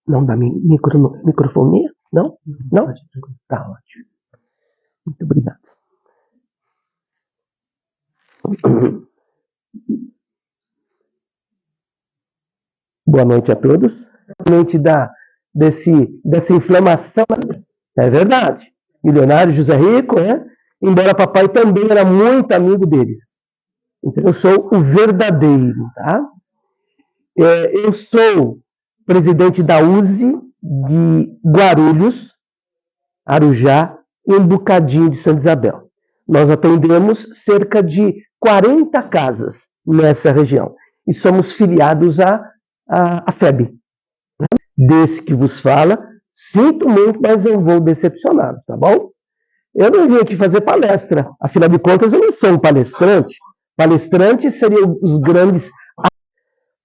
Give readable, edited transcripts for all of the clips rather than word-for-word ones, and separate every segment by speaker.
Speaker 1: Não dá microfonia? Não? Não? Tá ótimo. Muito obrigado. Boa noite a todos. Realmente dessa inflamação, é verdade. Milionário, José Rico, né? Embora papai também era muito amigo deles. Então eu sou o verdadeiro, tá? Eu sou presidente da USE de Guarulhos, Arujá e um bocadinho de Santa Isabel. Nós atendemos cerca de 40 casas nessa região e somos filiados à FEB. Desse que vos fala, sinto muito, mas eu vou decepcioná-los, tá bom? Eu não vim aqui fazer palestra, afinal de contas eu não sou um palestrante. Palestrantes seriam os grandes.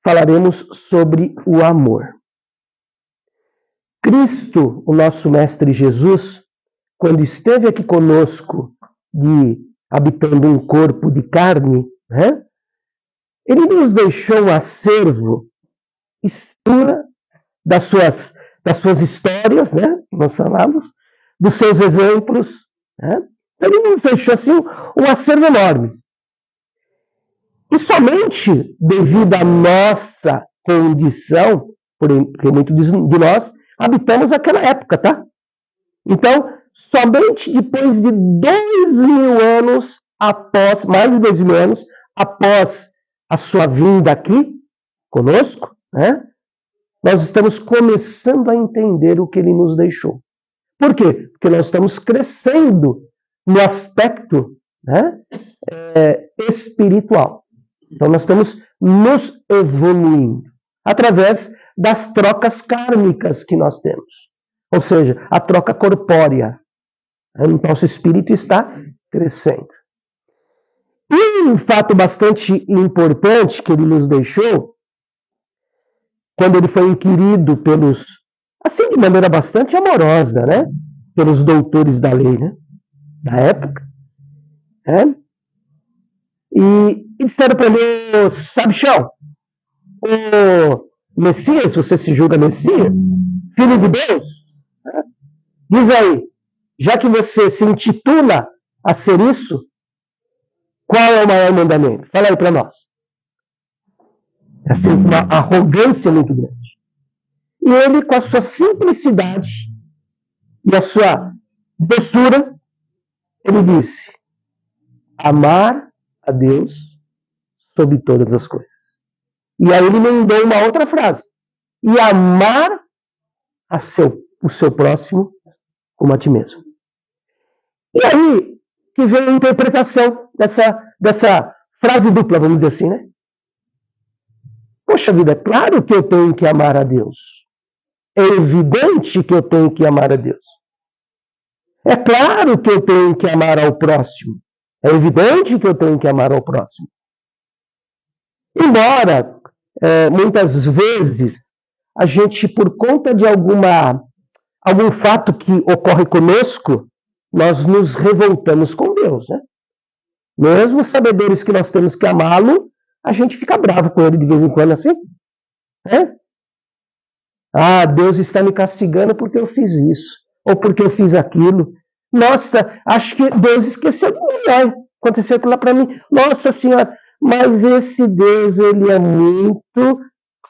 Speaker 1: Falaremos sobre o amor. Cristo, o nosso Mestre Jesus, quando esteve aqui conosco, habitando um corpo de carne, né? Ele nos deixou um acervo das suas histórias, né? Nós falamos, dos seus exemplos, né? Ele nos deixou assim um acervo enorme. E somente devido à nossa condição, porque muitos de nós habitamos aquela época, tá? Então, somente depois de 2.000 anos após, mais de 2.000 anos após a sua vinda aqui conosco, né? Nós estamos começando a entender o que ele nos deixou. Por quê? Porque nós estamos crescendo no aspecto, né, espiritual. Então, nós estamos nos evoluindo através das trocas kármicas que nós temos. Ou seja, a troca corpórea. O nosso espírito está crescendo. E um fato bastante importante que ele nos deixou, quando ele foi inquirido assim de maneira bastante amorosa, né, pelos doutores da lei, né, da época, né, e disseram para ele: Sabichão, o Messias, você se julga Messias, filho de Deus, né? Diz aí, já que você se intitula a ser isso, qual é o maior mandamento? Fala aí para nós. Assim, uma arrogância muito grande. E ele, com a sua simplicidade e a sua doçura, ele disse: amar a Deus sobre todas as coisas. E aí ele emendou uma outra frase: e amar o seu próximo como a ti mesmo. E aí que vem a interpretação dessa frase dupla, vamos dizer assim, né? Poxa vida, é claro que eu tenho que amar a Deus. É evidente que eu tenho que amar a Deus. É claro que eu tenho que amar ao próximo. É evidente que eu tenho que amar ao próximo. Embora, muitas vezes, a gente, por conta de algum fato que ocorre conosco, nós nos revoltamos com Deus, né? Mesmo sabedores que nós temos que amá-lo, a gente fica bravo com ele de vez em quando assim, né? Ah, Deus está me castigando porque eu fiz isso, ou porque eu fiz aquilo. Nossa, acho que Deus esqueceu de mim, né? Aconteceu aquilo lá para mim. Nossa Senhora, mas esse Deus, ele é muito,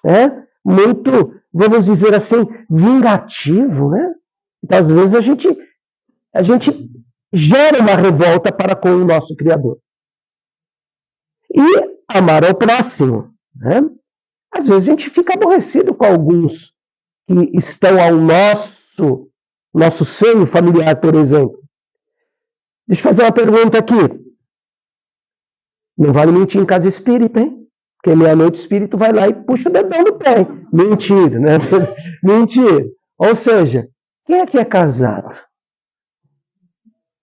Speaker 1: né? Muito, vamos dizer assim, vingativo, né? Então, às vezes a gente gera uma revolta para com o nosso Criador. E amar ao próximo, né? Às vezes a gente fica aborrecido com alguns que estão ao nosso seio familiar, por exemplo. Deixa eu fazer uma pergunta aqui. Não vale mentir em casa espírita, hein? Porque meia-noite o espírito vai lá e puxa o dedão do pé. Mentira, né? Mentira. Ou seja, quem aqui é casado?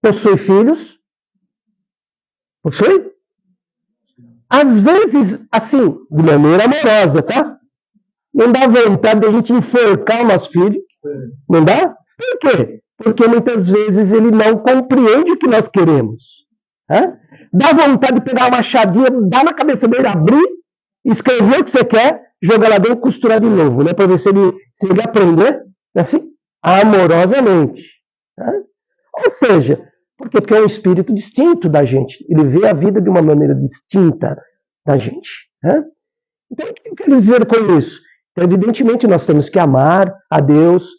Speaker 1: Possui filhos? Possui? Às vezes, assim, de maneira amorosa, tá? Não dá vontade de a gente enforcar o nosso filho. Não dá? Por quê? Porque muitas vezes ele não compreende o que nós queremos. Dá vontade de pegar uma machadinha, dar na cabeça dele, abrir, escrever o que você quer jogar lá dentro e costurar de novo, né? Para ver se ele aprender, assim, amorosamente. Né? Ou seja, por quê? Porque é um espírito distinto da gente. Ele vê a vida de uma maneira distinta da gente. Né? Então, o que eu quero dizer com isso? Então, evidentemente, nós temos que amar a Deus,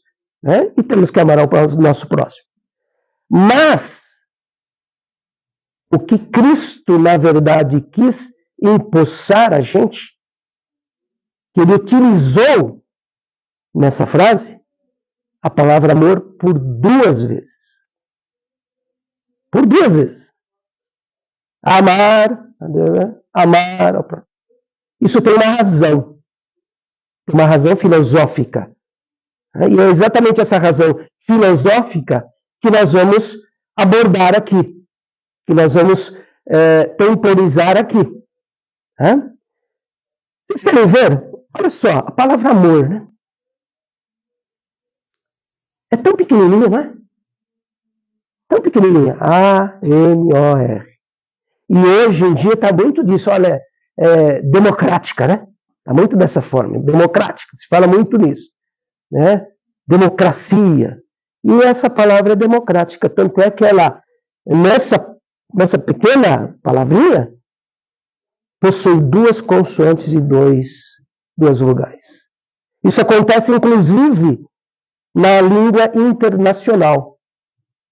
Speaker 1: né? E temos que amar ao nosso próximo. Mas, o que Cristo, na verdade, quis impulsar a gente, que ele utilizou nessa frase, a palavra amor por 2 vezes. Por 2 vezes. Amar, amar ao próximo. Isso tem uma razão. Tem uma razão filosófica. E é exatamente essa razão filosófica que nós vamos abordar aqui. Que nós vamos temporizar aqui. Vocês querem ver? Olha só, a palavra amor, né? É tão pequenininha, não é? Tão pequenininha. A-M-O-R. E hoje em dia está muito disso, olha, democrática, né? Está muito dessa forma, democrática, se fala muito nisso. Né? Democracia. E essa palavra é democrática, tanto é que ela, nessa pequena palavrinha, possui 2 consoantes e 2 vogais. Isso acontece, inclusive, na língua internacional.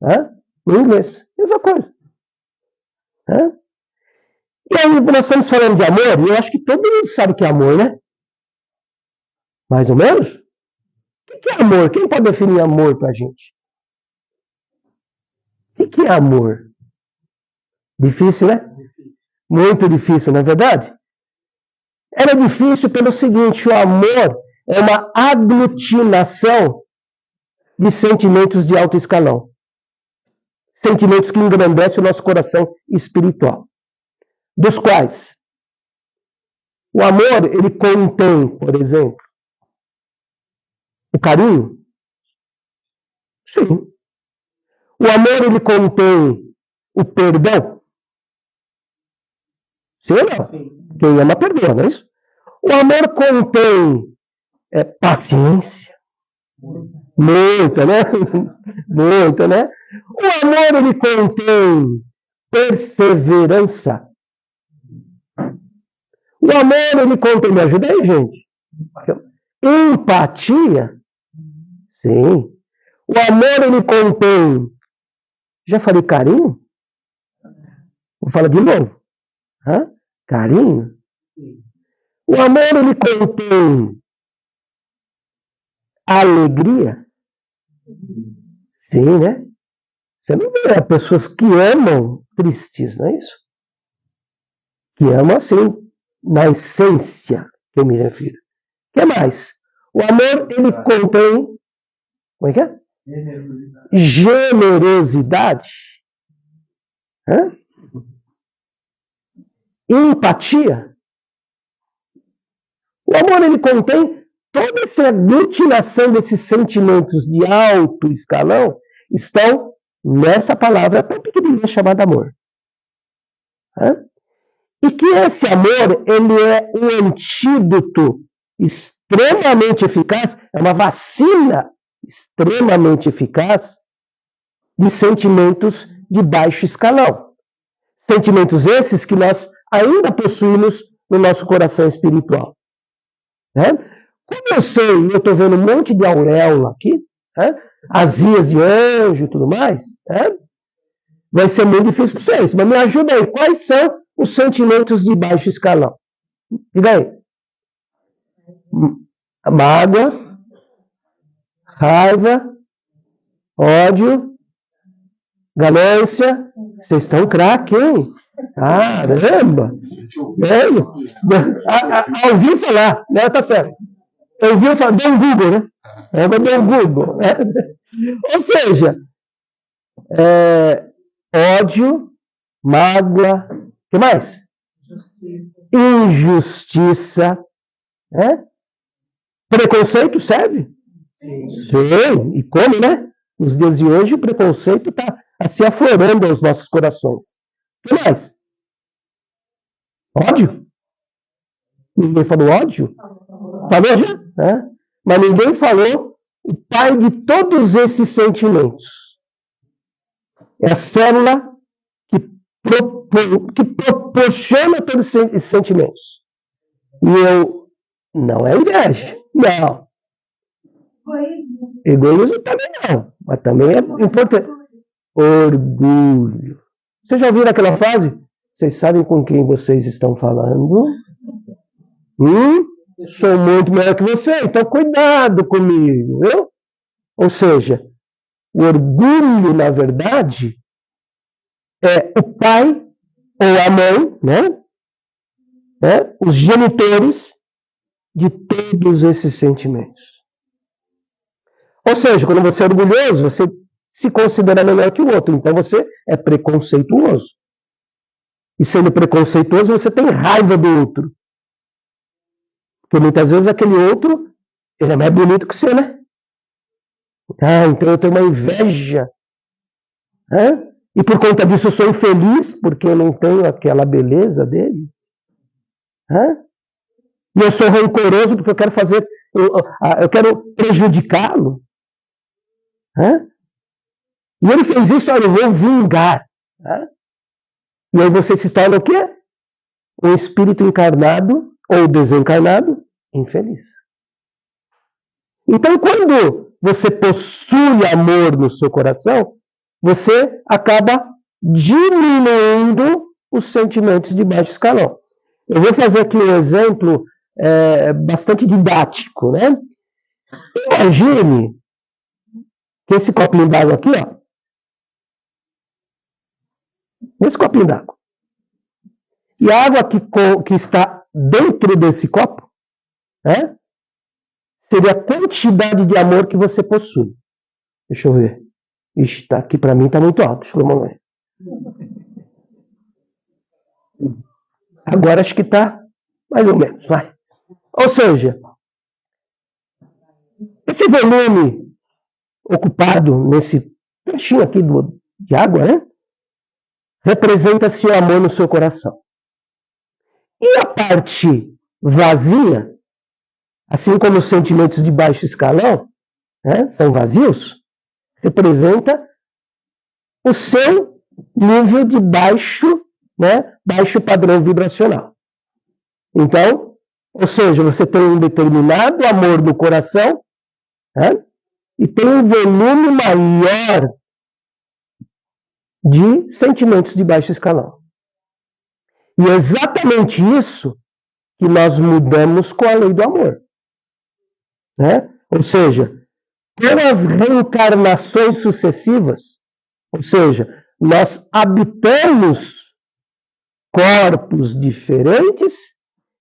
Speaker 1: Né? No inglês, mesma coisa. Né? E aí nós estamos falando de amor, e eu acho que todo mundo sabe o que é amor, né? Mais ou menos? O que é amor? Quem pode definir amor pra gente? O que é amor? Difícil, né? Muito difícil, não é verdade? Era difícil pelo seguinte, o amor é uma aglutinação de sentimentos de alto escalão. Sentimentos que engrandecem o nosso coração espiritual. Dos quais o amor, ele contém, por exemplo, o carinho? Sim. O amor, ele contém o perdão? Sim ou não? Sim. Quem ama perdoa, não é isso? O amor contém paciência? Muita, né? Muita, né? O amor, ele contém perseverança? O amor, ele contém, me ajuda aí, gente? Empatia? Sim. O amor, ele contém, já falei carinho? Vou falar de novo. Carinho? O amor, ele contém alegria? Sim, né? Você não vê pessoas que amam tristes, não é isso? Que amam assim, na essência, que eu me refiro. O que mais? O amor, ele contém, como é que é? Generosidade. Empatia. O amor, ele contém toda essa aglutinação desses sentimentos de alto escalão estão nessa palavra tão pequenininha chamada amor. E que esse amor, ele é um antídoto extremamente eficaz, é uma vacina extremamente eficaz de sentimentos de baixo escalão. Sentimentos esses que nós ainda possuímos no nosso coração espiritual. Como eu sei, eu estou vendo um monte de auréola aqui, asinhas de anjo e tudo mais, vai ser muito difícil para vocês, mas me ajuda aí, quais são os sentimentos de baixo escalão? Diga aí. Mágoa, raiva, ódio, ganância. Vocês estão craque, hein? Caramba! Ouvi falar, né? Tá certo. Ouviu falar, deu um Google, né? Deu um Google. Ou seja, ódio, mágoa, o que mais? Injustiça. Preconceito serve? Sim. E como, né? Nos dias de hoje, o preconceito está se aflorando aos nossos corações. O que mais? Ódio? Ninguém falou ódio? Falou já? Né? Mas ninguém falou o pai de todos esses sentimentos. É a célula que proporciona todos esses sentimentos. E não é inveja. Não. Egoísmo também não. Mas também é importante. Orgulho. Vocês já ouviram aquela frase? Vocês sabem com quem vocês estão falando? Sou muito melhor que você, então cuidado comigo, viu? Ou seja, o orgulho, na verdade, é o pai ou a mãe, né? Os genitores de todos esses sentimentos. Ou seja, quando você é orgulhoso, você se considera melhor que o outro, então você é preconceituoso. E sendo preconceituoso, você tem raiva do outro. Porque muitas vezes aquele outro, ele é mais bonito que você, né? Então eu tenho uma inveja. E por conta disso eu sou infeliz, porque eu não tenho aquela beleza dele. E eu sou rancoroso porque eu quero fazer, eu quero prejudicá-lo. E ele fez isso, olha, eu vou vingar. E aí você se torna o quê? Um espírito encarnado ou desencarnado infeliz. Então, quando você possui amor no seu coração, você acaba diminuindo os sentimentos de baixo escalão. Eu vou fazer aqui um exemplo bastante didático, né? Imagine que esse copinho d'água aqui, ó, esse copinho d'água, e a água que está dentro desse copo, seria a quantidade de amor que você possui. Deixa eu ver. Ixi, tá aqui para mim está muito alto. Deixa eu ver. Agora acho que está mais ou menos, vai. Ou seja, esse volume ocupado nesse trechinho aqui de água, né? Representa seu amor no seu coração. E a parte vazia, assim como os sentimentos de baixo escalão, são vazios, representa o seu nível de baixo padrão vibracional. Então, ou seja, você tem um determinado amor no coração, e tem um volume maior de sentimentos de baixo escalão. E é exatamente isso que nós mudamos com a lei do amor. Ou seja, com as reencarnações sucessivas, ou seja, nós habitamos corpos diferentes,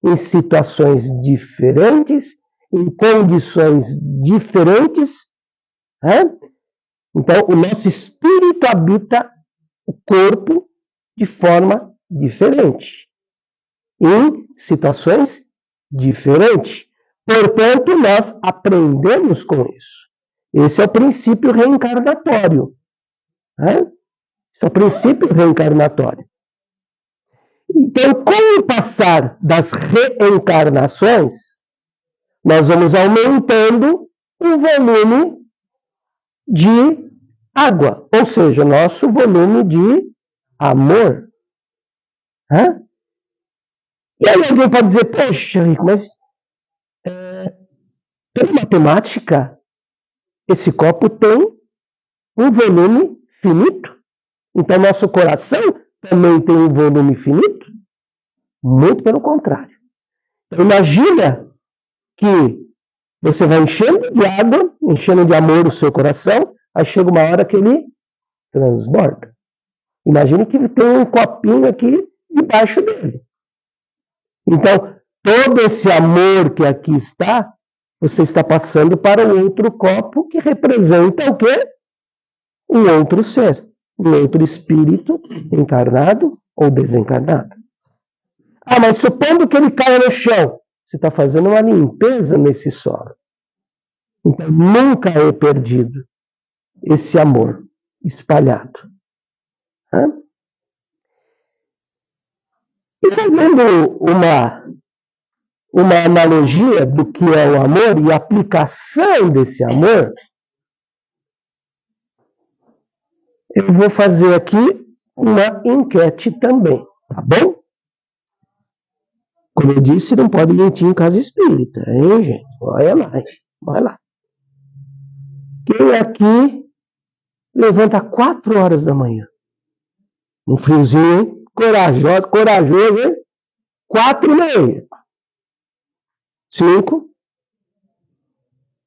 Speaker 1: em situações diferentes, em condições diferentes. Então, o nosso espírito habita o corpo de forma diferente, em situações diferentes. Portanto, nós aprendemos com isso. Esse é o princípio reencarnatório. Esse é o princípio reencarnatório. Então, com o passar das reencarnações, nós vamos aumentando o volume de água, ou seja, o nosso volume de amor. E aí alguém pode dizer, poxa, Rico, mas pela matemática, esse copo tem um volume finito. Então, nosso coração também tem um volume finito? Muito pelo contrário. Então, imagina que você vai enchendo de água, enchendo de amor o seu coração, aí chega uma hora que ele transborda. Imagine que tem um copinho aqui debaixo dele. Então, todo esse amor que aqui está, você está passando para o outro copo que representa o quê? Um outro ser, um outro espírito encarnado ou desencarnado. Mas supondo que ele caia no chão, você está fazendo uma limpeza nesse solo. Então, nunca é perdido esse amor espalhado. E fazendo uma analogia do que é o amor e a aplicação desse amor, eu vou fazer aqui uma enquete também, tá bom? Como eu disse, não pode mentir em casa espírita, hein, gente? Olha lá, hein? Vai lá. Quem aqui levanta 4 horas da manhã? Um friozinho, hein? Corajoso, hein? 4h30. 5.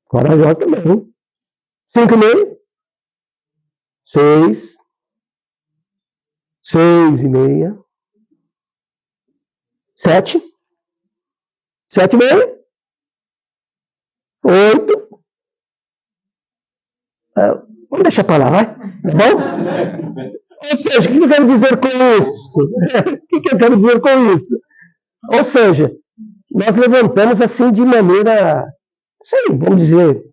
Speaker 1: Corajoso também, hein? 5h30. 6. 6h30. 7. 7h30. 8. Vamos deixar para lá, vai? Tá bom? Ou seja, o que eu quero dizer com isso? O que eu quero dizer com isso? Ou seja, nós levantamos assim de maneira, sei, vamos dizer,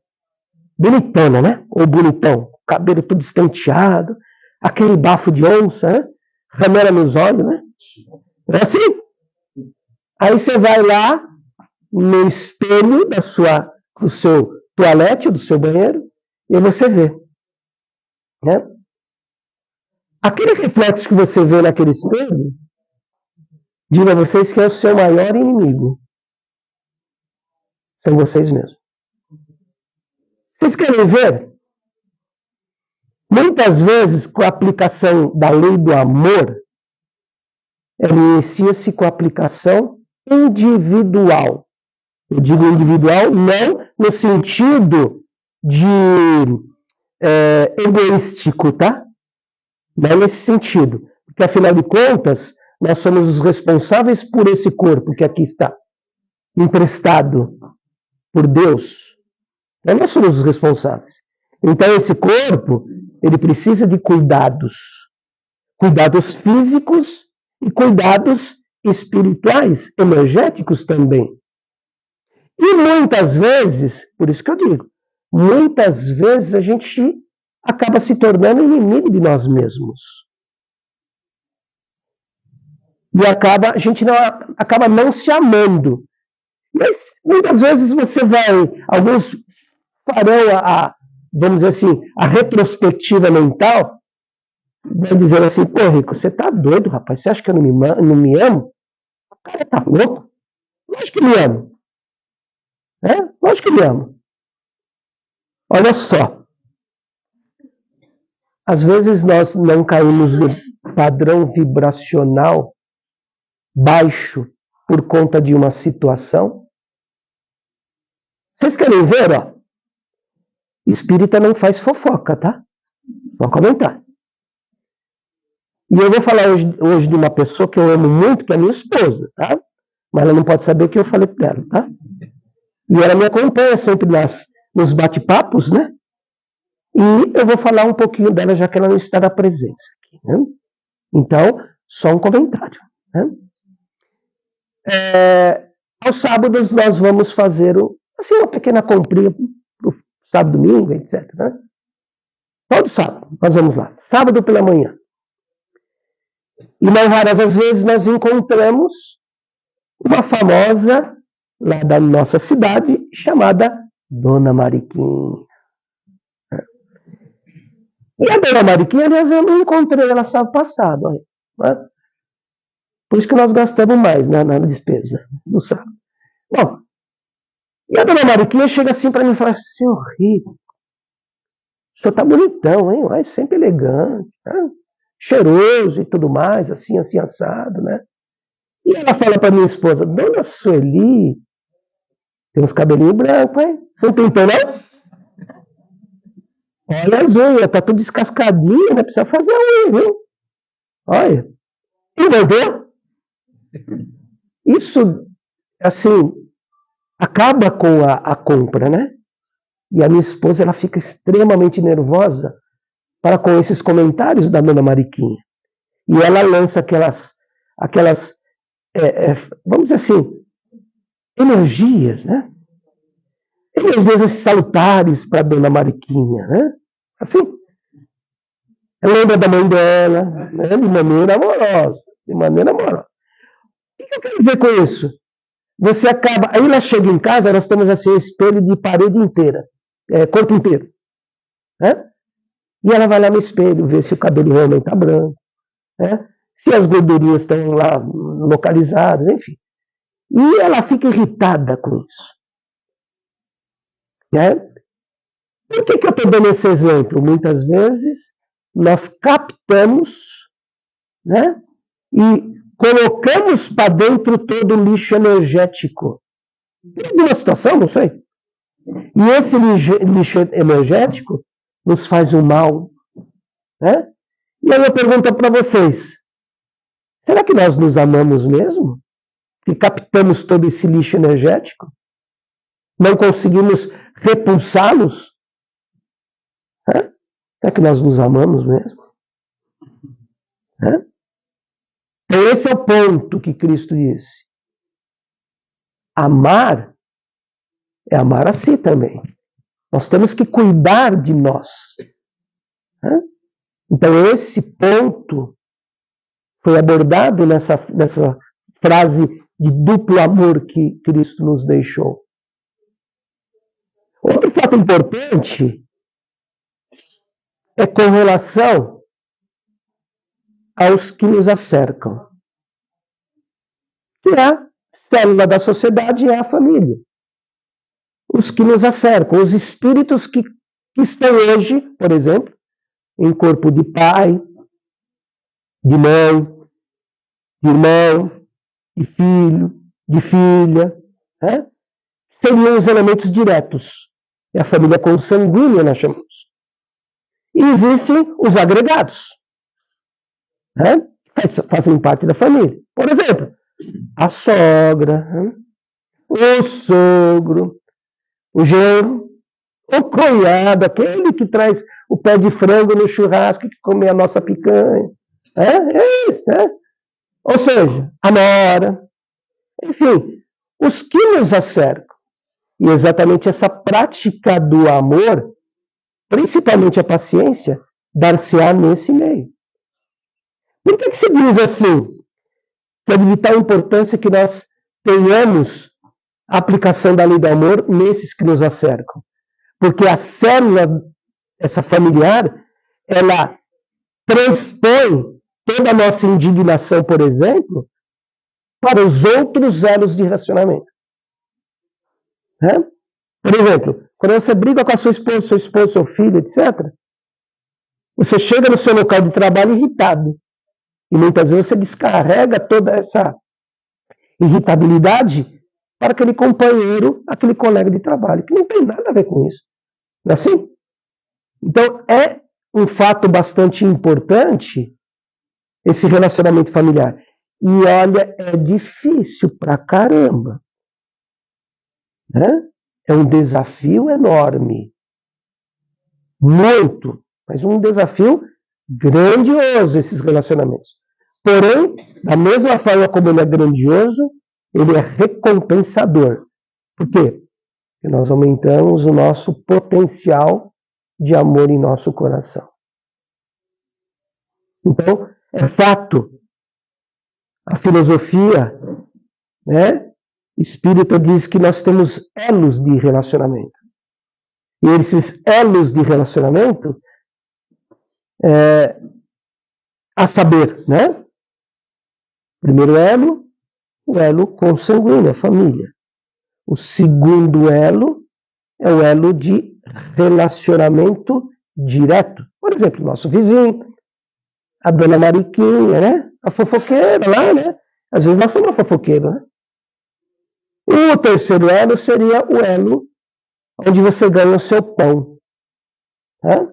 Speaker 1: bonitona, né? Ou bonitão. Cabelo tudo espenteado, aquele bafo de onça, né? Ramela nos olhos, né? É assim. Aí você vai lá no espelho do seu toalete, do seu banheiro, e você vê. Né? Aquele reflexo que você vê naquele espelho, digo a vocês que é o seu maior inimigo. São vocês mesmos. Vocês querem ver? Muitas vezes, com a aplicação da lei do amor, ela inicia-se com a aplicação individual. Eu digo individual não no sentido de egoístico, tá? Não nesse sentido. Porque, afinal de contas, nós somos os responsáveis por esse corpo que aqui está, emprestado por Deus. Nós somos os responsáveis. Então, esse corpo, ele precisa de cuidados. Cuidados físicos e cuidados espirituais, energéticos também. E muitas vezes, por isso que eu digo, muitas vezes a gente acaba se tornando inimigo de nós mesmos. E a gente acaba não se amando. Mas muitas vezes você vai, alguns farão vamos dizer assim, a retrospectiva mental, vai dizer assim, pô, Rico, você tá doido, rapaz, você acha que eu não me amo? O cara tá louco? Lógico que me amo. Lógico que me amo. Olha só. Às vezes nós não caímos no padrão vibracional baixo por conta de uma situação. Vocês querem ver, ó? Espírita não faz fofoca, tá? Só comentar. E eu vou falar hoje de uma pessoa que eu amo muito, que é minha esposa, tá? Mas ela não pode saber que eu falei para ela, tá? E ela me acompanha sempre nos bate-papos, né? E eu vou falar um pouquinho dela, já que ela não está na presença aqui, né? Então, só um comentário, né? Aos sábados nós vamos fazer assim, uma pequena comprinha para o sábado, domingo, etc. Né? Todo sábado nós vamos lá, sábado pela manhã. E não raras as vezes nós encontramos uma famosa lá da nossa cidade chamada Dona Mariquinha. E a Dona Mariquinha, aliás, eu não encontrei ela sábado passado. Né? Por isso que nós gastamos mais, né, na despesa do sábado. Bom, e a Dona Mariquinha chega assim para mim e fala, seu Rico, o senhor tá bonitão, hein? Mas sempre elegante, né? Cheiroso e tudo mais, assim, assado, né? E ela fala para minha esposa, Dona Sueli, tem uns cabelinhos brancos, hein? Não pintou, não? Olha as unhas, tá tudo descascadinho, né? Precisa fazer a unha, viu? Olha. Entendeu? Isso, assim, acaba com a compra, né? E a minha esposa, ela fica extremamente nervosa para com esses comentários da Dona Mariquinha. E ela lança aquelas vamos dizer assim, energias, né? Energias salutares para a Dona Mariquinha, né? Assim, lembra da mãe dela, né? De maneira amorosa. O que eu quero dizer com isso? você acaba... Aí nós chegamos em casa, nós temos assim um espelho de parede inteira, corpo inteiro. Né? E ela vai lá no espelho, ver se o cabelo realmente está branco, né? Se as gordurinhas estão lá localizadas, enfim. E ela fica irritada com isso. Né? Por que eu estou dando esse exemplo? Muitas vezes nós captamos, né, e colocamos para dentro todo o lixo energético. Em alguma situação, não sei. E esse lixo energético nos faz um mal. Né? E aí eu pergunto para vocês, será que nós nos amamos mesmo? Que captamos todo esse lixo energético? Não conseguimos repulsá-los? Será que nós nos amamos mesmo? Então esse é o ponto que Cristo disse. Amar é amar a si também. Nós temos que cuidar de nós. Então esse ponto foi abordado nessa frase de duplo amor que Cristo nos deixou. Outro fato importante é com relação aos que nos acercam. Que é a célula da sociedade é a família. Os que nos acercam, os espíritos que estão hoje, por exemplo, em corpo de pai, de mãe, de irmão, de filho, de filha, né? Seriam os elementos diretos. É a família consanguínea, nós chamamos. E existem os agregados, né? Fazem parte da família. Por exemplo, a sogra, né? O sogro, o genro, o cunhado, aquele que traz o pé de frango no churrasco, que come a nossa picanha. É isso, né? Ou seja, a nora. Enfim, os que nos acercam. E exatamente essa prática do amor, principalmente a paciência, dar-se-á nesse meio. Por que se diz assim? Que é de vital importância que nós tenhamos a aplicação da lei do amor nesses que nos acercam. Porque a célula, essa familiar, ela transpõe toda a nossa indignação, por exemplo, para os outros elos de relacionamento. Né? Por exemplo, quando você briga com a sua esposa, seu filho, etc., você chega no seu local de trabalho irritado. E muitas vezes você descarrega toda essa irritabilidade para aquele companheiro, aquele colega de trabalho, que não tem nada a ver com isso. Não é assim? Então, é um fato bastante importante esse relacionamento familiar. E olha, é difícil pra caramba. Né? É um desafio enorme. Muito. Mas um desafio grandioso, esses relacionamentos. Porém, da mesma forma como ele é grandioso, ele é recompensador. Por quê? Porque nós aumentamos o nosso potencial de amor em nosso coração. Então, é fato. A filosofia, né, espírita diz que nós temos elos de relacionamento. E esses elos de relacionamento, a saber, né? Primeiro elo, o elo consanguíneo, a família. O segundo elo é o elo de relacionamento direto. Por exemplo, nosso vizinho, a dona Mariquinha, né? A fofoqueira lá, né? Às vezes nós somos uma fofoqueira, né? O terceiro elo seria o elo onde você ganha o seu pão. Né?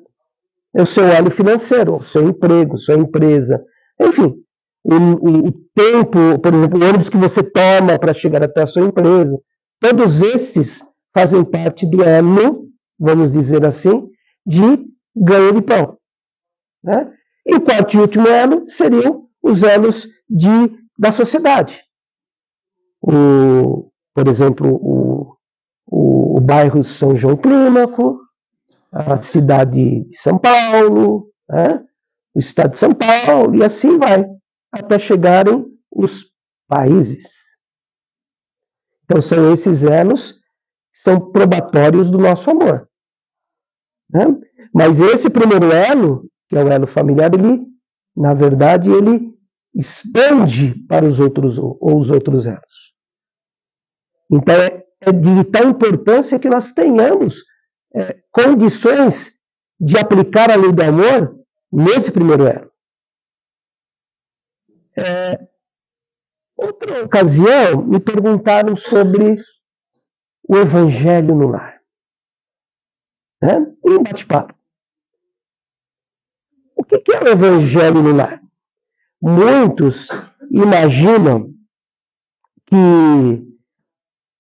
Speaker 1: É o seu elo financeiro, o seu emprego, sua empresa. Enfim, o tempo, por exemplo, o ônibus que você toma para chegar até a sua empresa. Todos esses fazem parte do elo, vamos dizer assim, de ganho de pão. Né? E o quarto e último elo seriam os elos da sociedade. Por exemplo, o bairro São João Clímaco, a cidade de São Paulo, né? O estado de São Paulo, e assim vai, até chegarem os países. Então são esses elos que são probatórios do nosso amor. Né? Mas esse primeiro elo, que é o elo familiar, ele, na verdade, ele expande para os outros elos. Então é de vital importância que nós tenhamos condições de aplicar a lei do amor nesse primeiro elo. Outra ocasião, me perguntaram sobre o evangelho no lar. Né? E um bate-papo. O que é o evangelho no lar? Muitos imaginam que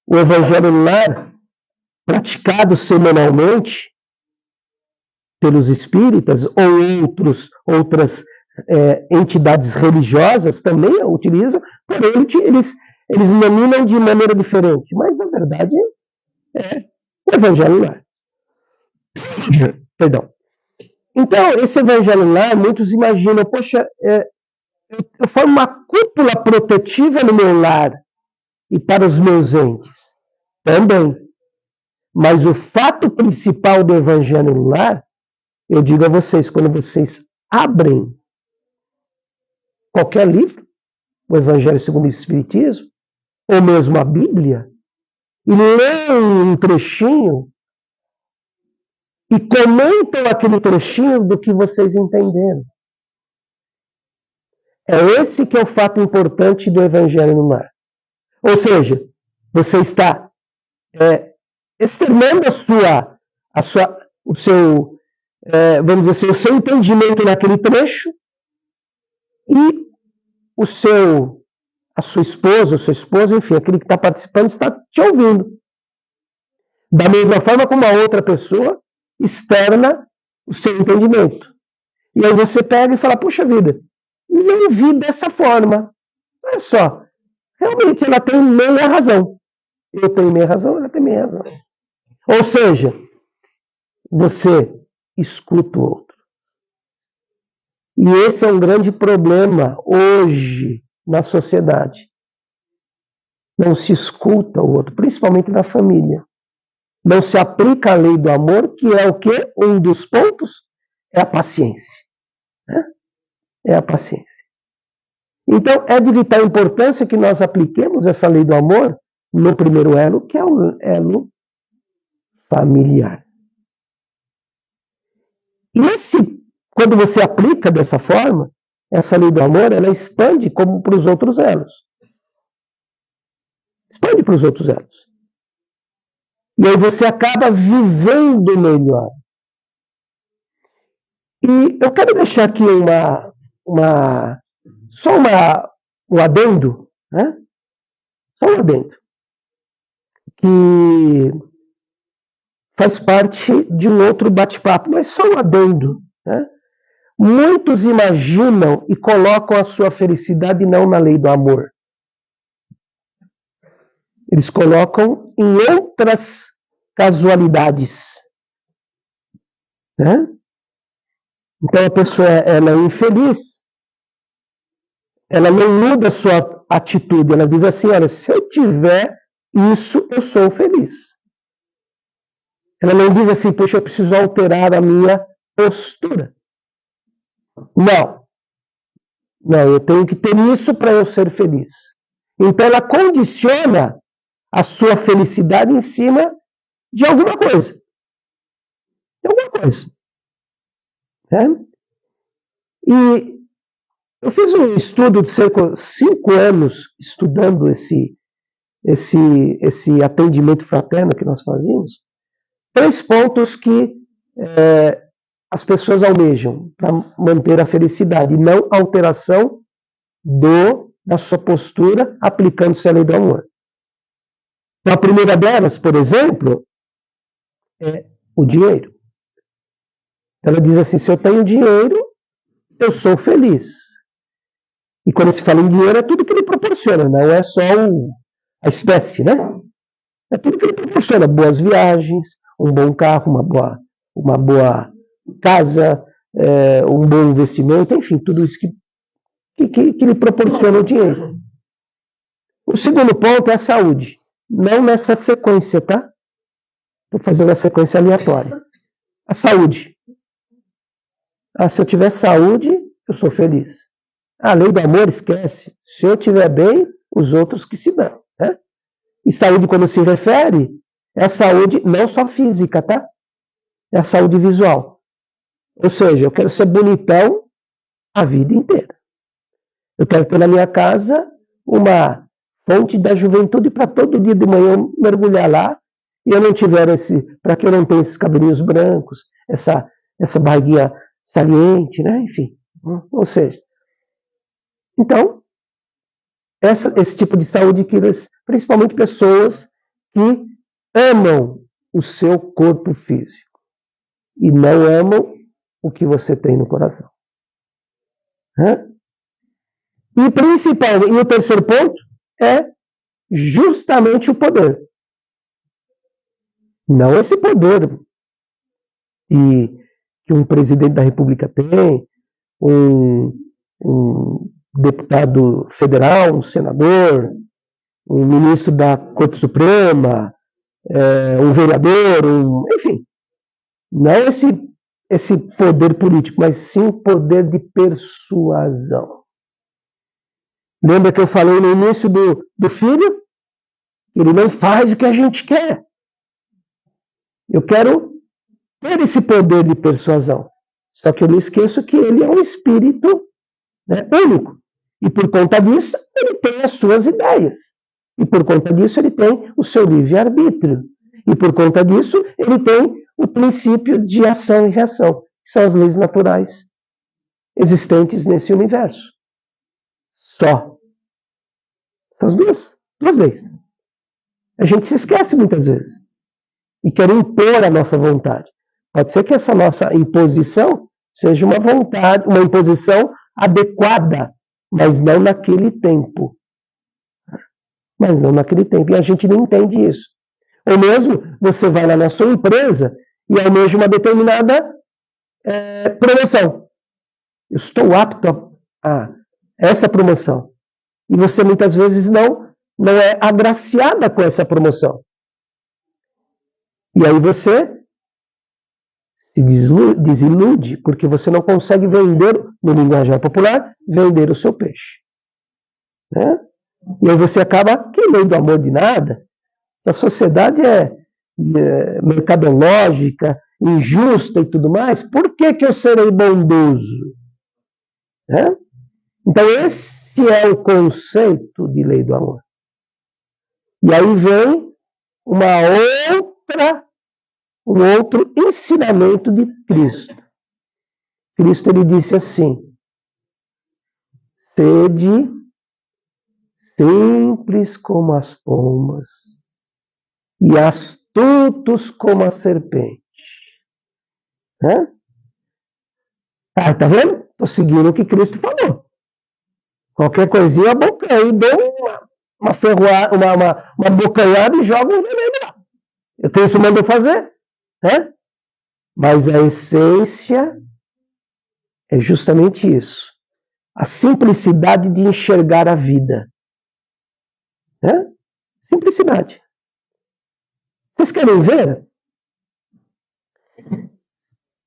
Speaker 1: o evangelho no lar, praticado semanalmente pelos espíritas ou outras entidades religiosas também a utilizam, porém eles nominam de maneira diferente. Mas, na verdade, é o evangelho no lar. Perdão. Então, esse evangelho no lar, muitos imaginam, poxa, eu formo uma cúpula protetiva no meu lar e para os meus entes. Também. Mas o fato principal do evangelho no lar, eu digo a vocês, quando vocês abrem qualquer livro, o Evangelho segundo o Espiritismo, ou mesmo a Bíblia, e leem um trechinho e comentam aquele trechinho do que vocês entenderam. É esse que é o fato importante do Evangelho no lar. Ou seja, você está externando o seu entendimento naquele trecho e a sua esposa, enfim, aquele que está participando está te ouvindo. Da mesma forma como a outra pessoa externa o seu entendimento. E aí você pega e fala, puxa vida, não vi dessa forma. Olha só, realmente ela tem meia razão. Eu tenho meia razão, ela tem meia razão. Ou seja, você escuta o outro. E esse é um grande problema hoje na sociedade. Não se escuta o outro, principalmente na família. Não se aplica a lei do amor, que é o quê? Um dos pontos é a paciência. Né? É a paciência. Então, é de vital importância que nós apliquemos essa lei do amor no primeiro elo, que é o elo familiar. E quando você aplica dessa forma, essa lei do amor, ela expande como para os outros elos. Expande para os outros elos. E aí você acaba vivendo melhor. E eu quero deixar aqui um adendo, né? Só um adendo, que faz parte de um outro bate-papo, mas só um adendo, né? Muitos imaginam e colocam a sua felicidade não na lei do amor. Eles colocam em outras casualidades. Né? Então a pessoa ela é infeliz, ela não muda a sua atitude, ela diz assim, olha, se eu tiver isso, eu sou feliz. Ela não diz assim, poxa, eu preciso alterar a minha postura. Não, eu tenho que ter isso para eu ser feliz. Então ela condiciona a sua felicidade em cima de alguma coisa. Né? E eu fiz um estudo de cerca de 5 anos estudando esse atendimento fraterno que nós fazíamos. 3 pontos que as pessoas almejam para manter a felicidade, e não alteração da sua postura, aplicando-se a lei do amor. Então, a primeira delas, por exemplo, é o dinheiro. Ela diz assim, se eu tenho dinheiro, eu sou feliz. E quando se fala em dinheiro, é tudo que ele proporciona, não é só a espécie, né? É tudo que ele proporciona, boas viagens, um bom carro, uma boa casa, um bom investimento, enfim, tudo isso que lhe proporciona o dinheiro. O segundo ponto é a saúde. não nessa sequência, tá? Estou fazendo a sequência aleatória. A saúde. Se eu tiver saúde, eu sou feliz. A lei do amor, esquece. Se eu estiver bem, os outros que se dão. Né? E saúde, quando se refere, é a saúde não só física, tá? É a saúde visual. Ou seja, eu quero ser bonitão a vida inteira. Eu quero ter na minha casa uma fonte da juventude para todo dia de manhã eu mergulhar lá e eu não tiver para que eu não tenha esses cabelinhos brancos, essa barriguinha saliente, né? Enfim. Ou seja, então, esse tipo de saúde que principalmente pessoas que amam o seu corpo físico e não amam o que você tem no coração. E principalmente, e o terceiro ponto é justamente o poder. Não esse poder que um presidente da República tem, um deputado federal, um senador, um ministro da Corte Suprema, um vereador, enfim. Não esse poder político, mas sim o poder de persuasão. Lembra que eu falei no início do filho? Ele não faz o que a gente quer. Eu quero ter esse poder de persuasão. Só que eu não esqueço que ele é um espírito, né, único. E por conta disso, ele tem as suas ideias. E por conta disso, ele tem o seu livre-arbítrio. E por conta disso, ele tem o princípio de ação e reação, que são as leis naturais existentes nesse universo. Só. São as duas leis. A gente se esquece muitas vezes. E quer impor a nossa vontade. Pode ser que essa nossa imposição seja uma vontade, uma imposição adequada, mas não naquele tempo. Mas não naquele tempo. E a gente não entende isso. Ou mesmo você vai lá na sua empresa e almeja uma determinada promoção. Eu estou apto a essa promoção. E você muitas vezes não é agraciada com essa promoção. E aí você se desilude, porque você não consegue vender, no linguajar popular, vender o seu peixe. Né? E aí você acaba, que lei do amor de nada, essa sociedade é mercadológica, injusta e tudo mais, por que eu serei bondoso? Né? Então esse é o conceito de lei do amor. E aí vem um outro ensinamento de Cristo. Cristo ele disse assim: sede simples como as pombas e astutos como a serpente. Né? Tá vendo? Estou seguindo o que Cristo falou. Qualquer coisinha, eu dou uma bocanhada e jogo um veneno lá. Eu tenho isso mandou fazer. Né? Mas a essência é justamente isso. A simplicidade de enxergar a vida. Né? Simplicidade. Vocês querem ver?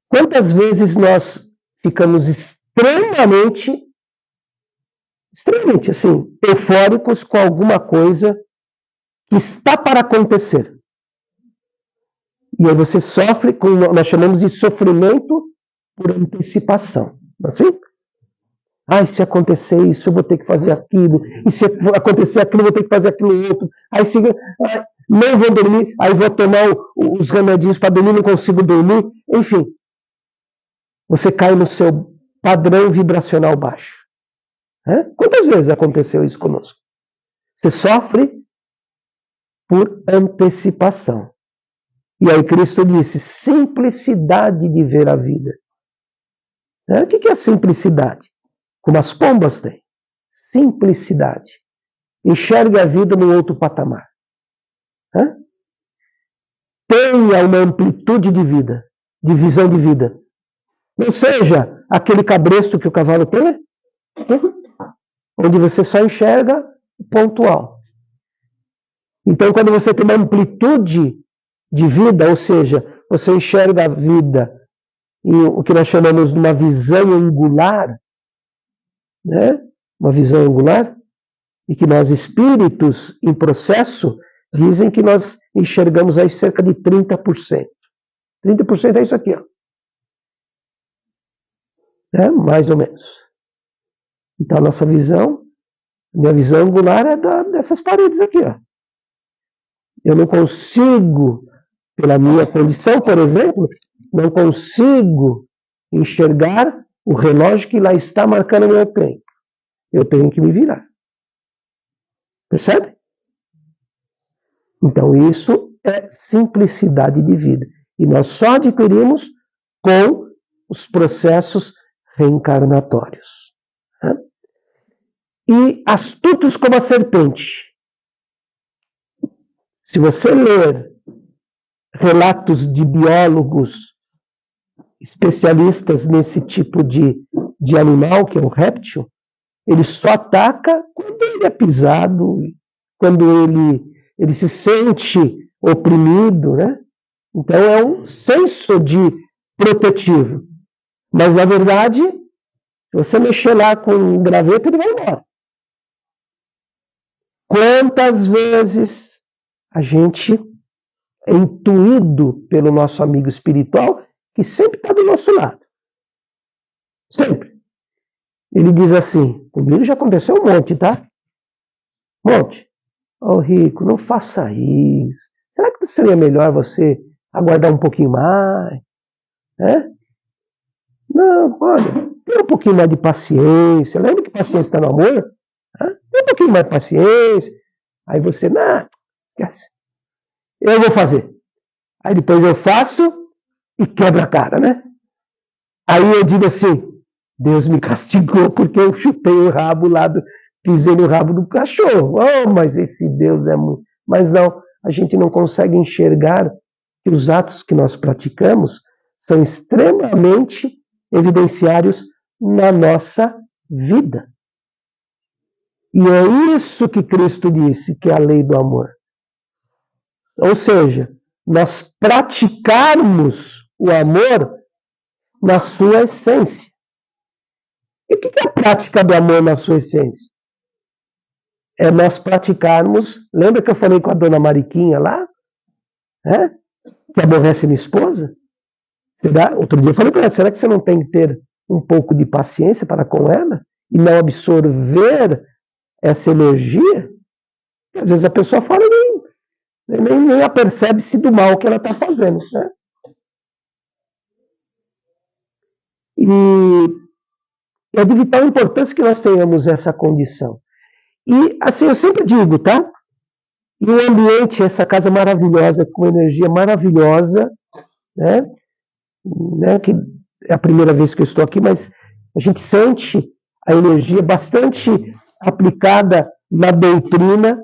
Speaker 1: Quantas vezes nós ficamos extremamente assim, eufóricos com alguma coisa que está para acontecer. E aí você sofre com, nós chamamos de sofrimento por antecipação. Assim? Se acontecer isso, eu vou ter que fazer aquilo. E se acontecer aquilo, eu vou ter que fazer aquilo outro. Aí não vou dormir, aí vou tomar os remedinhos para dormir, não consigo dormir. Enfim, você cai no seu padrão vibracional baixo. Quantas vezes aconteceu isso conosco? Você sofre por antecipação. E aí Cristo disse, simplicidade de ver a vida. O que é simplicidade? Como as pombas têm. Simplicidade. Enxergue a vida num outro patamar. Tenha uma amplitude de vida, de visão de vida. Não seja aquele cabresto que o cavalo tem, onde você só enxerga o pontual. Então, quando você tem uma amplitude de vida, ou seja, você enxerga a vida em o que nós chamamos de uma visão angular, né? Uma visão angular, e que nós, espíritos em processo, dizem que nós enxergamos aí cerca de 30%. 30% é isso aqui, ó. Mais ou menos. Então, a nossa visão, minha visão angular é dessas paredes aqui, ó. Eu não consigo, pela minha condição, por exemplo, não consigo enxergar o relógio que lá está marcando o meu tempo. Eu tenho que me virar. Percebe? Então, isso é simplicidade de vida. E nós só adquirimos com os processos reencarnatórios. E astutos como a serpente. Se você ler relatos de biólogos especialistas nesse tipo de animal, que é o réptil, ele só ataca quando ele é pisado, quando ele se sente oprimido, né? Então é um senso de protetivo. Mas, na verdade, se você mexer lá com um graveto, ele vai embora. Quantas vezes a gente é intuído pelo nosso amigo espiritual, que sempre está do nosso lado. Sempre. Ele diz assim, comigo já aconteceu um monte, tá? Um monte. Ô, Rico, não faça isso. Será que seria melhor você aguardar um pouquinho mais? Não, olha, tem um pouquinho mais de paciência. Lembra que paciência está no amor? Tem um pouquinho mais de paciência. Aí você, não, esquece. Eu vou fazer. Aí depois eu faço e quebra a cara, né? Aí eu digo assim, Deus me castigou porque eu chutei o rabo lá, pisei no rabo do cachorro. Oh, mas esse Deus é muito... Mas não, a gente não consegue enxergar que os atos que nós praticamos são extremamente evidenciários na nossa vida. E é isso que Cristo disse, que é a lei do amor. Ou seja, nós praticarmos o amor na sua essência. E o que é a prática do amor na sua essência? É nós praticarmos... Lembra que eu falei com a dona Mariquinha lá? Que aborrece minha esposa? Outro dia eu falei para ela, será que você não tem que ter um pouco de paciência para com ela? E não absorver essa energia? Porque às vezes a pessoa fala e nem apercebe-se do mal que ela está fazendo. Né? E é de vital importância que nós tenhamos essa condição. E assim, eu sempre digo, tá? E o ambiente, essa casa maravilhosa, com energia maravilhosa, né? Que é a primeira vez que eu estou aqui, mas a gente sente a energia bastante aplicada na doutrina.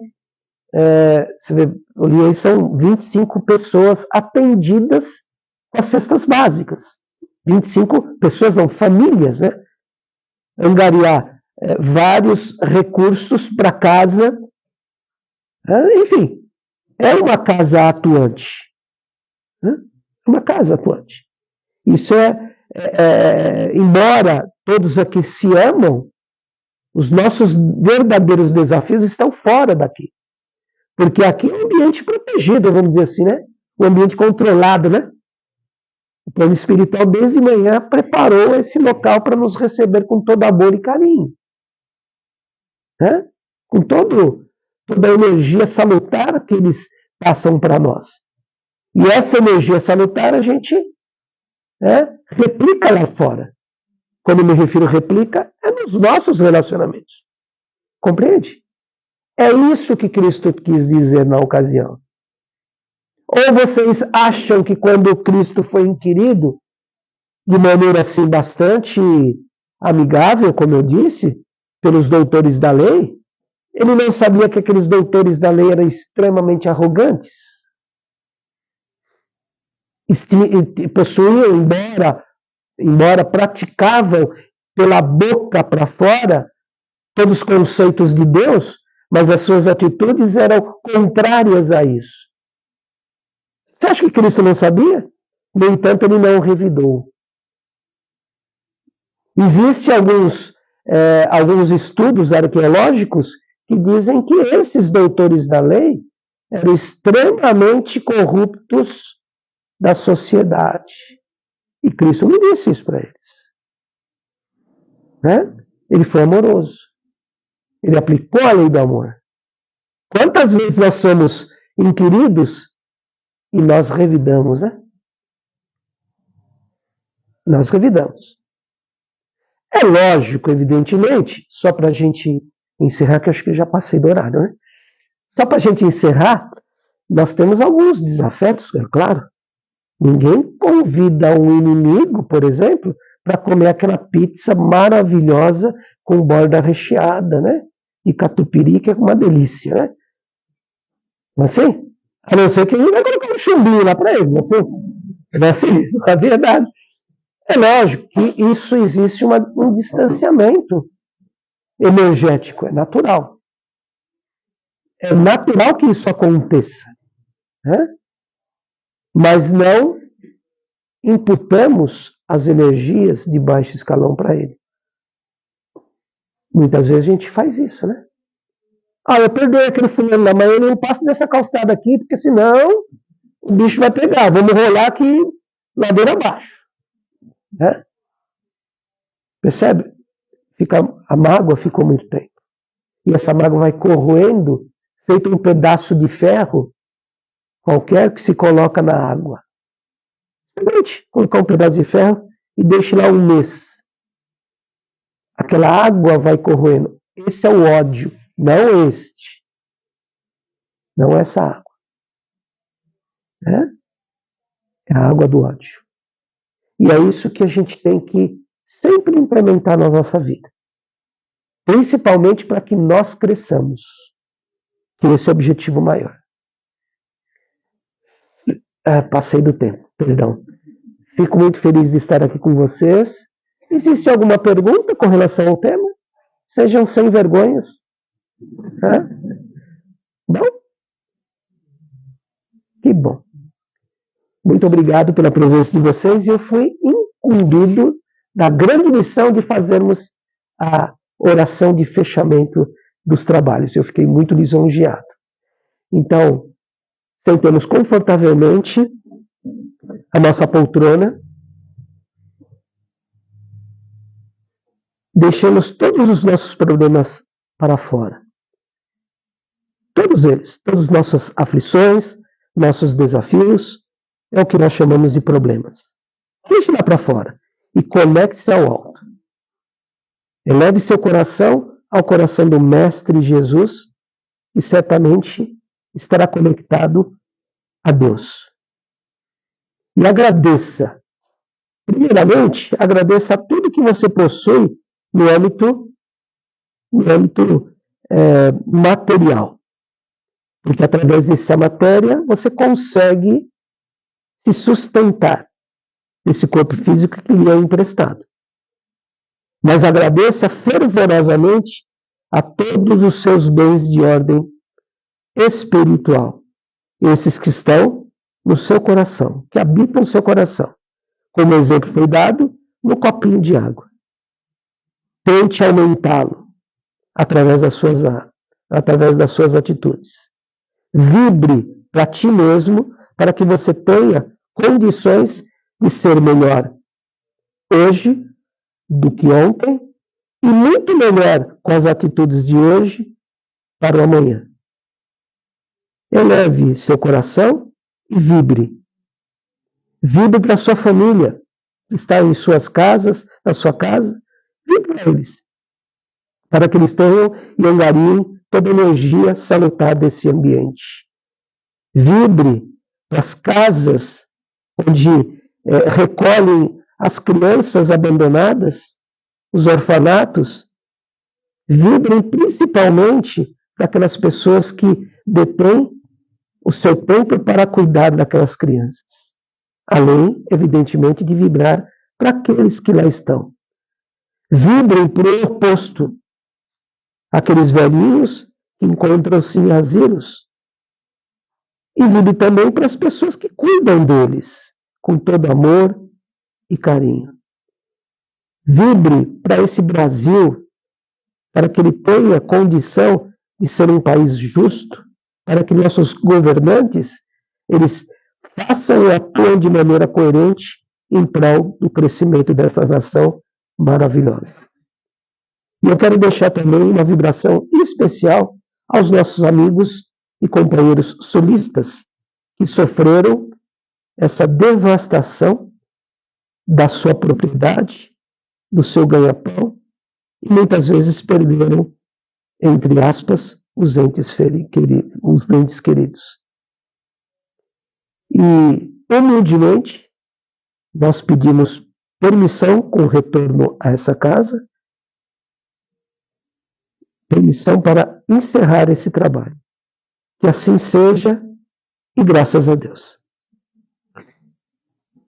Speaker 1: Você vê, ali são 25 pessoas atendidas com as cestas básicas. 25 pessoas, não, famílias, né? Angariar vários recursos para casa. Enfim, é uma casa atuante. Uma casa atuante. Isso embora todos aqui se amam, os nossos verdadeiros desafios estão fora daqui. Porque aqui é um ambiente protegido, vamos dizer assim, né? Um ambiente controlado, né? O plano espiritual, desde manhã, preparou esse local para nos receber com todo amor e carinho. Com toda a energia salutar que eles passam para nós. E essa energia salutar a gente replica lá fora. Quando eu me refiro a replica, é nos nossos relacionamentos. Compreende? É isso que Cristo quis dizer na ocasião. Ou vocês acham que quando Cristo foi inquirido, de maneira assim bastante amigável, como eu disse, pelos doutores da lei, ele não sabia que aqueles doutores da lei eram extremamente arrogantes? Possuíam, embora praticavam pela boca para fora todos os conceitos de Deus, mas as suas atitudes eram contrárias a isso. Você acha que Cristo não sabia? No entanto, ele não revidou. Existem alguns estudos arqueológicos que dizem que esses doutores da lei eram extremamente corruptos da sociedade. E Cristo não disse isso para eles. Né? Ele foi amoroso. Ele aplicou a lei do amor. Quantas vezes nós somos inquiridos e nós revidamos, né? Nós revidamos. É lógico, evidentemente, só para a gente encerrar, que eu acho que eu já passei do horário, né? Só para a gente encerrar, nós temos alguns desafetos, é claro. Ninguém convida um inimigo, por exemplo, para comer aquela pizza maravilhosa com borda recheada, né? E catupiry, que é uma delícia, né? Não é assim? A não ser que ele vai colocar um chumbinho lá para ele, não é assim? Não é assim? É verdade. É lógico que isso existe um distanciamento energético, é natural. É natural que isso aconteça. Né? Mas não imputamos as energias de baixo escalão para ele. Muitas vezes a gente faz isso, né? Eu perdoei aquele fulano lá, mas eu não passo dessa calçada aqui, porque senão o bicho vai pegar. Vamos rolar aqui ladeira abaixo. Né? Percebe? A mágoa ficou muito tempo. E essa mágoa vai corroendo, feito um pedaço de ferro qualquer que se coloca na água. Simplesmente colocar um pedaço de ferro e deixe lá um mês. Aquela água vai corroendo. Esse é o ódio, não este. Não essa água. É a água do ódio. E é isso que a gente tem que sempre implementar na nossa vida. Principalmente para que nós cresçamos. Que esse é o objetivo maior. Passei do tempo, perdão. Fico muito feliz de estar aqui com vocês. Existe alguma pergunta com relação ao tema? Sejam sem vergonhas. Bom? Que bom. Muito obrigado pela presença de vocês. E eu fui incumbido da grande missão de fazermos a oração de fechamento dos trabalhos. Eu fiquei muito lisonjeado. Então, sentemos confortavelmente a nossa poltrona. Deixemos todos os nossos problemas para fora. Todos eles, todas as nossas aflições, nossos desafios, é o que nós chamamos de problemas. Deixe lá para fora e conecte-se ao alto. Eleve seu coração ao coração do Mestre Jesus e certamente estará conectado a Deus. E agradeça. Primeiramente, agradeça a tudo que você possui no âmbito material. Porque através dessa matéria você consegue se sustentar nesse corpo físico que lhe é emprestado. Mas agradeça fervorosamente a todos os seus bens de ordem espiritual. Esses que estão no seu coração, que habitam o seu coração. Como exemplo foi dado no copinho de água. Tente aumentá-lo através das suas atitudes. Vibre para ti mesmo, para que você tenha condições de ser melhor hoje do que ontem e muito melhor com as atitudes de hoje para o amanhã. Eleve seu coração e vibre. Vibre para a sua família, que está em suas casas, na sua casa. Vibre para eles, para que eles tenham e angariem toda a energia salutar desse ambiente. Vibre para as casas onde recolhem as crianças abandonadas, os orfanatos. Vibrem principalmente para aquelas pessoas que detêm o seu tempo para cuidar daquelas crianças. Além, evidentemente, de vibrar para aqueles que lá estão. Vibrem por oposto. Aqueles velhinhos que encontram-se em asilos. E vibre também para as pessoas que cuidam deles, com todo amor e carinho. Vibre para esse Brasil, para que ele tenha condição de ser um país justo, para que nossos governantes, eles façam e atuem de maneira coerente em prol do crescimento dessa nação maravilhosa. E eu quero deixar também uma vibração especial aos nossos amigos e companheiros sulistas que sofreram essa devastação da sua propriedade, do seu ganha-pão, e muitas vezes perderam, entre aspas, os entes queridos. E, humildemente, nós pedimos permissão com retorno a essa casa, permissão para encerrar esse trabalho. Que assim seja, e graças a Deus.